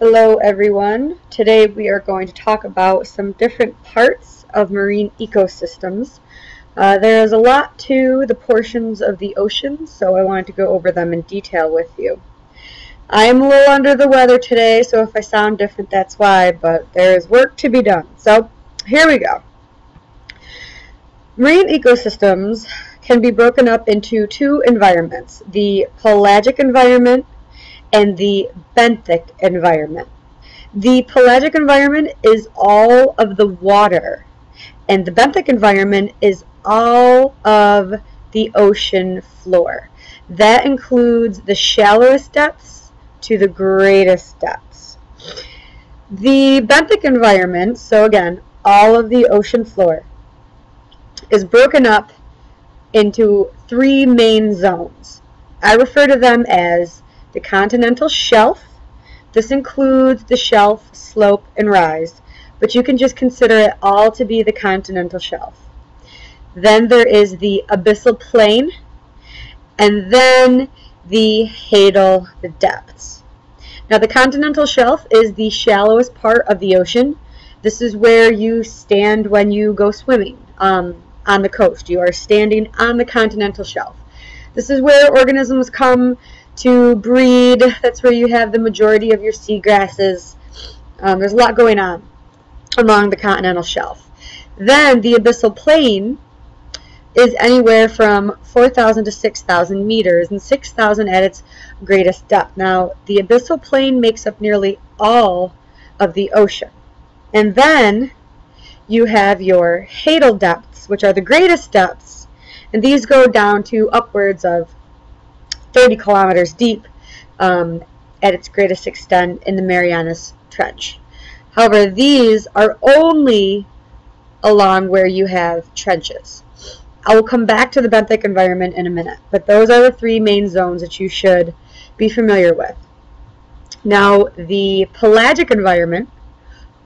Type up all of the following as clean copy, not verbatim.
Hello everyone. Today we are going to talk about some different parts of marine ecosystems. There is a lot to the portions of the ocean, so I wanted to go over them in detail with you. I'm a little under the weather today, so if I sound different, that's why, but there is work to be done. So here we go. Marine ecosystems can be broken up into two environments, the pelagic environment and the benthic environment. The pelagic environment is all of the water, and the benthic environment is all of the ocean floor. That includes the shallowest depths to the greatest depths. The benthic environment, so again, all of the ocean floor, is broken up into three main zones. I refer to them as the continental shelf. This includes the shelf, slope, and rise, but you can just consider it all to be the continental shelf. Then there is the abyssal plain, and then the hadal, the depths. Now the continental shelf is the shallowest part of the ocean. This is where you stand when you go swimming on the coast. You are standing on the continental shelf. This is where organisms come to breed. That's where you have the majority of your seagrasses. There's a lot going on along the continental shelf. Then the abyssal plain is anywhere from 4,000 to 6,000 meters, and 6,000 at its greatest depth. Now, the abyssal plain makes up nearly all of the ocean. And then you have your hadal depths, which are the greatest depths, and these go down to upwards of 30 kilometers deep at its greatest extent in the Marianas Trench. However, these are only along where you have trenches. I will come back to the benthic environment in a minute, but those are the three main zones that you should be familiar with. Now, the pelagic environment,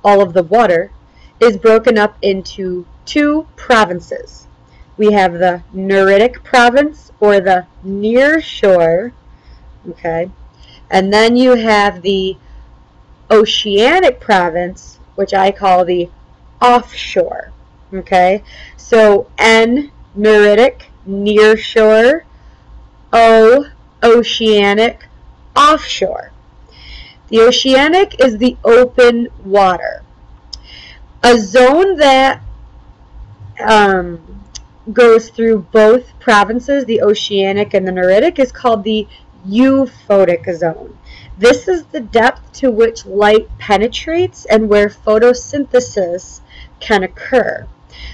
all of the water, is broken up into two provinces. We have the neritic province, or the near shore, okay, and then you have the oceanic province, which I call the offshore, okay. So N, neritic, near shore, O, oceanic, offshore. The oceanic is the open water. A zone that goes through both provinces, the oceanic and the neritic, is called the euphotic zone. This is the depth to which light penetrates and where photosynthesis can occur.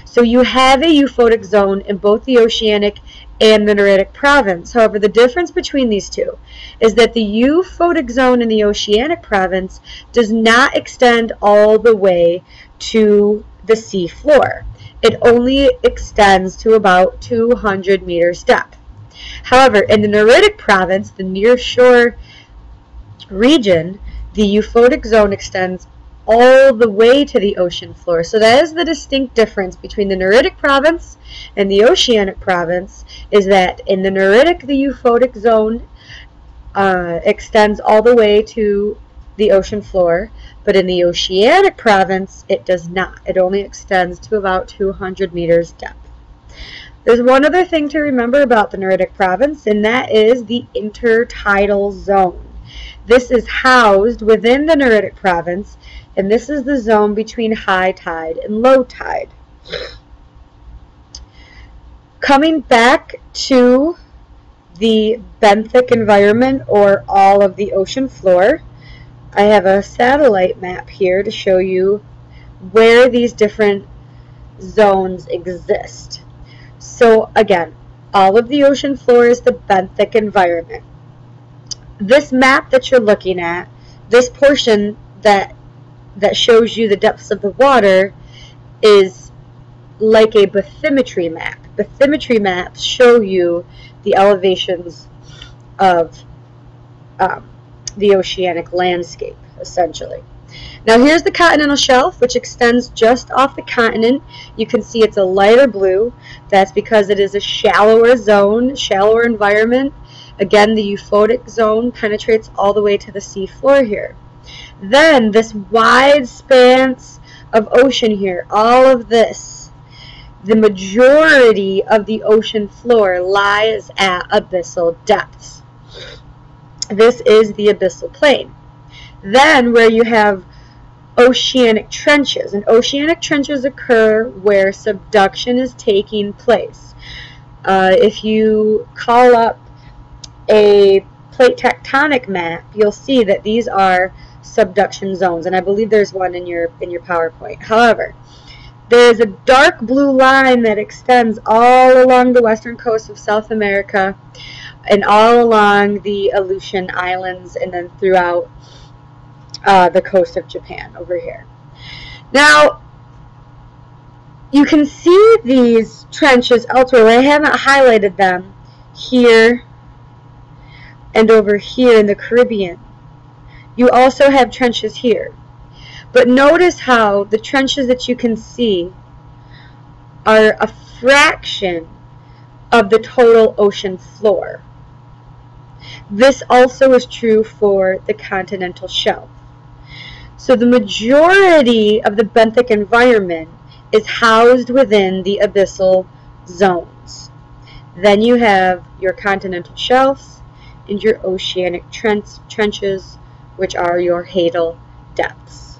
So you have a euphotic zone in both the oceanic and the neritic province. However, the difference between these two is that the euphotic zone in the oceanic province does not extend all the way to the sea floor. It only extends to about 200 meters depth. However, in the neritic province, the near shore region, the euphotic zone extends all the way to the ocean floor. So that is the distinct difference between the neritic province and the oceanic province, is that in the neritic, the euphotic zone extends all the way to the ocean floor, but in the oceanic province it does not. It only extends to about 200 meters depth. There's one other thing to remember about the neritic province, and that is the intertidal zone. This is housed within the neritic province, and this is the zone between high tide and low tide. Coming back to the benthic environment, or all of the ocean floor, I have a satellite map here to show you where these different zones exist. So again, all of the ocean floor is the benthic environment. This map that you're looking at, this portion that shows you the depths of the water, is like a bathymetry map. Bathymetry maps show you the elevations of the oceanic landscape, essentially. Now here's the continental shelf, which extends just off the continent. You can see it's a lighter blue. That's because it is a shallower zone, shallower environment. Again, the euphotic zone penetrates all the way to the sea floor here. Then this wide expanse of ocean here, all of this, the majority of the ocean floor lies at abyssal depths. This is the abyssal plain. Then where you have oceanic trenches, and oceanic trenches occur where subduction is taking place. If you call up a plate tectonic map, you'll see that these are subduction zones, and I believe there's one in your PowerPoint. However, there is a dark blue line that extends all along the western coast of South America and all along the Aleutian Islands and then throughout the coast of Japan over here. Now, you can see these trenches elsewhere. I haven't highlighted them here and over here in the Caribbean. You also have trenches here. But notice how the trenches that you can see are a fraction of the total ocean floor. This also is true for the continental shelf. So the majority of the benthic environment is housed within the abyssal zones. Then you have your continental shelves and your oceanic trenches, which are your hadal depths.